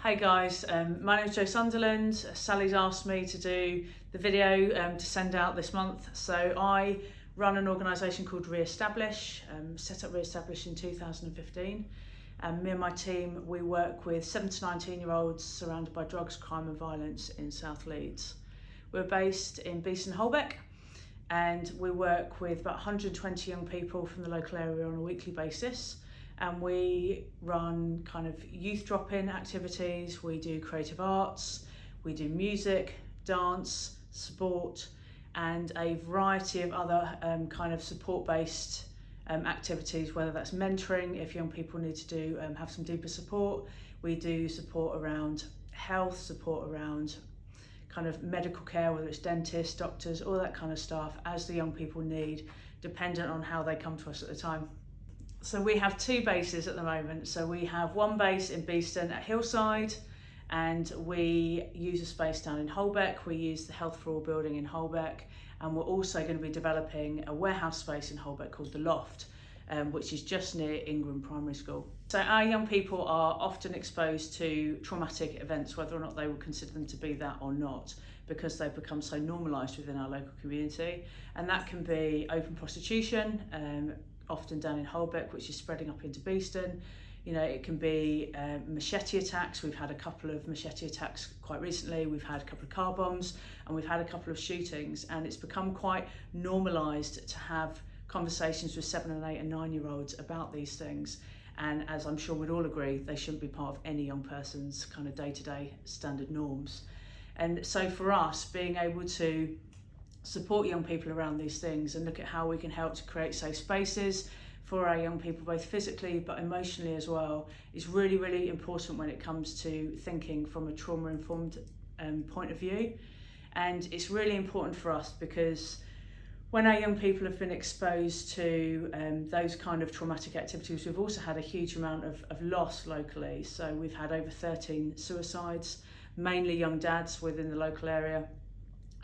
Hey guys, my name is Sunderland. Sally's asked me to do the video to send out this month. So I run an organisation called Reestablish, set up Reestablish in 2015. And me and my team, we work with 7 to 19-year-olds surrounded by drugs, crime and violence in South Leeds. We're based in Beeston Holbeck, and we work with about 120 young people from the local area on a weekly basis. And we run kind of youth drop-in activities, we do creative arts, we do music, dance, sport, and a variety of other kind of support-based activities, whether that's mentoring, if young people need to do have some deeper support. We do support around health, support around kind of medical care, whether it's dentists, doctors, all that kind of stuff, as the young people need, dependent on how they come to us at the time. So we have 2 bases at the moment. So we have one base in Beeston at Hillside, and we use a space down in Holbeck. We use the Health for All building in Holbeck, and we're also going to be developing a warehouse space in Holbeck called The Loft, which is just near Ingram Primary School. So our young people are often exposed to traumatic events, whether or not they would consider them to be that or not, because they've become so normalised within our local community. And that can be open prostitution, often down in Holbeck, which is spreading up into Beeston. You know, it can be machete attacks. We've had a couple of machete attacks quite recently. We've had a couple of car bombs, and we've had a couple of shootings. And it's become quite normalised to have conversations with 7 and 8 and 9-year-olds about these things. And as I'm sure we'd all agree, they shouldn't be part of any young person's kind of day-to-day standard norms. And so for us, being able to support young people around these things and look at how we can help to create safe spaces for our young people, both physically but emotionally as well, is really, really important when it comes to thinking from a trauma-informed point of view. And it's really important for us because when our young people have been exposed to those kind of traumatic activities, we've also had a huge amount of loss locally. So we've had over 13 suicides, mainly young dads within the local area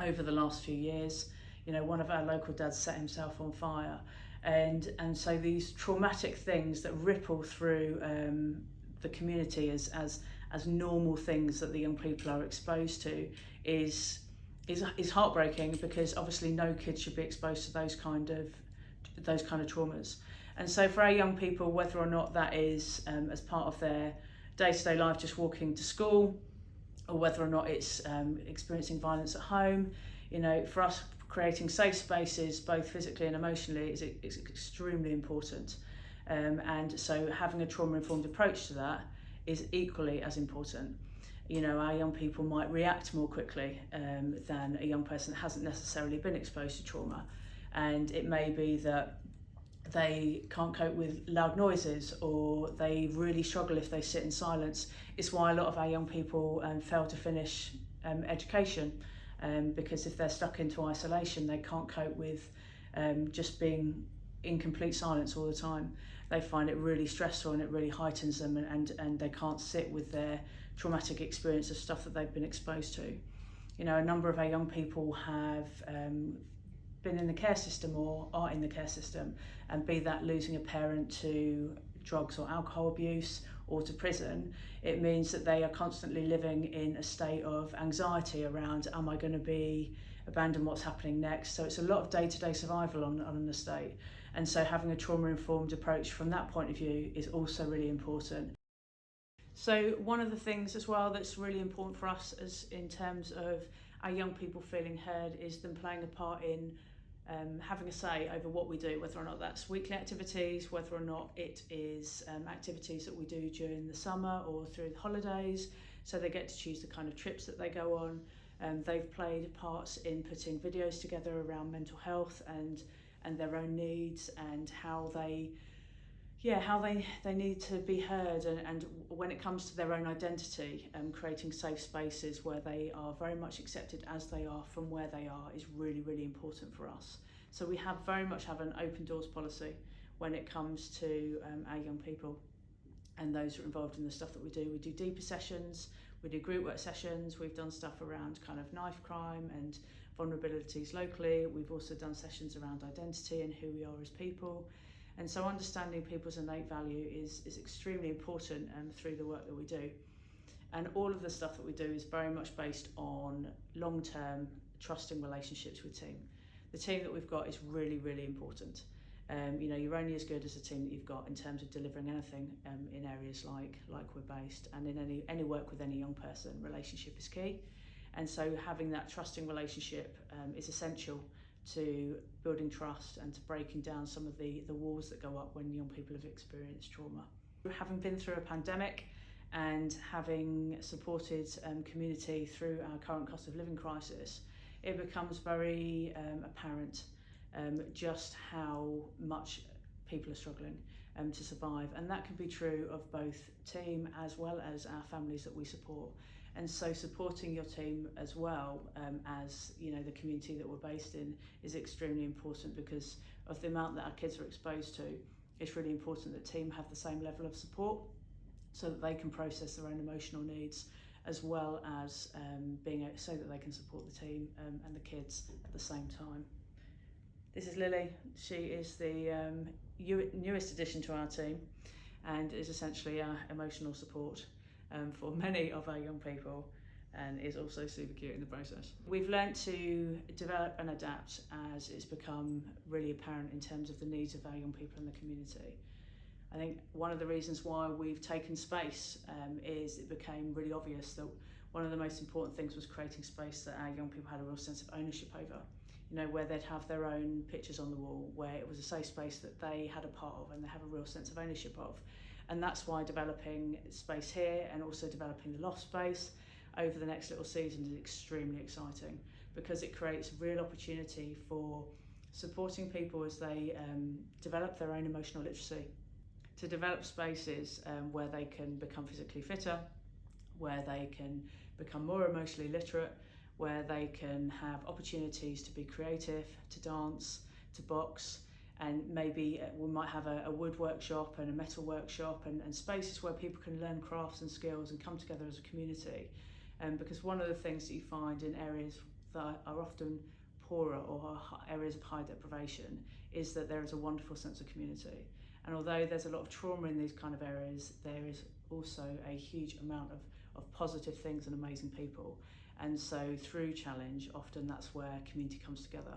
over the last few years. You know, one of our local dads set himself on fire. And so these traumatic things that ripple through the community as normal things that the young people are exposed to is heartbreaking, because obviously no kid should be exposed to those kind of traumas. And so for our young people, whether or not that is as part of their day-to-day life, just walking to school, or whether or not it's experiencing violence at home, you know, for us, creating safe spaces, both physically and emotionally, is extremely important. And so having a trauma-informed approach to that is equally as important. You know, our young people might react more quickly than a young person that hasn't necessarily been exposed to trauma. And it may be that they can't cope with loud noises, or they really struggle if they sit in silence. It's why a lot of our young people fail to finish education, because if they're stuck into isolation, they can't cope with just being in complete silence all the time. They find it really stressful, and it really heightens them, and they can't sit with their traumatic experience of stuff that they've been exposed to. You know, a number of our young people have been in the care system or are in the care system, and be that losing a parent to drugs or alcohol abuse or to prison, it means that they are constantly living in a state of anxiety around, am I going to be abandoned, what's happening next? So it's a lot of day-to-day survival on an estate. And so having a trauma-informed approach from that point of view is also really important. So one of the things as well that's really important for us, as in terms of our young people feeling heard, is them playing a part in having a say over what we do, whether or not that's weekly activities, whether or not it is activities that we do during the summer or through the holidays. So they get to choose the kind of trips that they go on. They've played parts in putting videos together around mental health and their own needs, and how they need to be heard, and when it comes to their own identity, creating safe spaces where they are very much accepted as they are from where they are is really, really important for us. So we very much have an open doors policy when it comes to our young people and those who are involved in the stuff that we do. We do deeper sessions, we do group work sessions, we've done stuff around kind of knife crime and vulnerabilities locally. We've also done sessions around identity and who we are as people. And so understanding people's innate value is extremely important through the work that we do. And all of the stuff that we do is very much based on long-term trusting relationships with team. The team that we've got is really, really important. You're only as good as the team that you've got in terms of delivering anything in areas like we're based, and in any work with any young person, relationship is key. And so having that trusting relationship is essential to building trust and to breaking down some of the walls that go up when young people have experienced trauma. Having been through a pandemic and having supported community through our current cost of living crisis, it becomes very apparent just how much people are struggling to survive, and that can be true of both team as well as our families that we support. And so supporting your team as well as the community that we're based in is extremely important, because of the amount that our kids are exposed to. It's really important that team have the same level of support so that they can process their own emotional needs, as well as so that they can support the team and the kids at the same time. This is Lily. She is the newest addition to our team and is essentially our emotional support for many of our young people, and is also super cute in the process. We've learnt to develop and adapt as it's become really apparent in terms of the needs of our young people in the community. I think one of the reasons why we've taken space is it became really obvious that one of the most important things was creating space that our young people had a real sense of ownership over. Where they'd have their own pictures on the wall, where it was a safe space that they had a part of and they have a real sense of ownership of. And that's why developing space here and also developing the loft space over the next little season is extremely exciting, because it creates real opportunity for supporting people as they develop their own emotional literacy, to develop spaces where they can become physically fitter, where they can become more emotionally literate, where they can have opportunities to be creative, to dance, to box, and maybe we might have a wood workshop and a metal workshop and spaces where people can learn crafts and skills and come together as a community. Because one of the things that you find in areas that are often poorer or areas of high deprivation is that there is a wonderful sense of community. And although there's a lot of trauma in these kind of areas, there is also a huge amount of positive things and amazing people. And so through challenge, often that's where community comes together.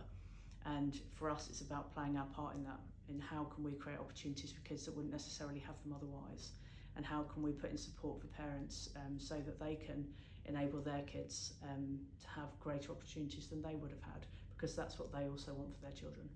And for us, it's about playing our part in that, in how can we create opportunities for kids that wouldn't necessarily have them otherwise, and how can we put in support for parents so that they can enable their kids to have greater opportunities than they would have had, because that's what they also want for their children.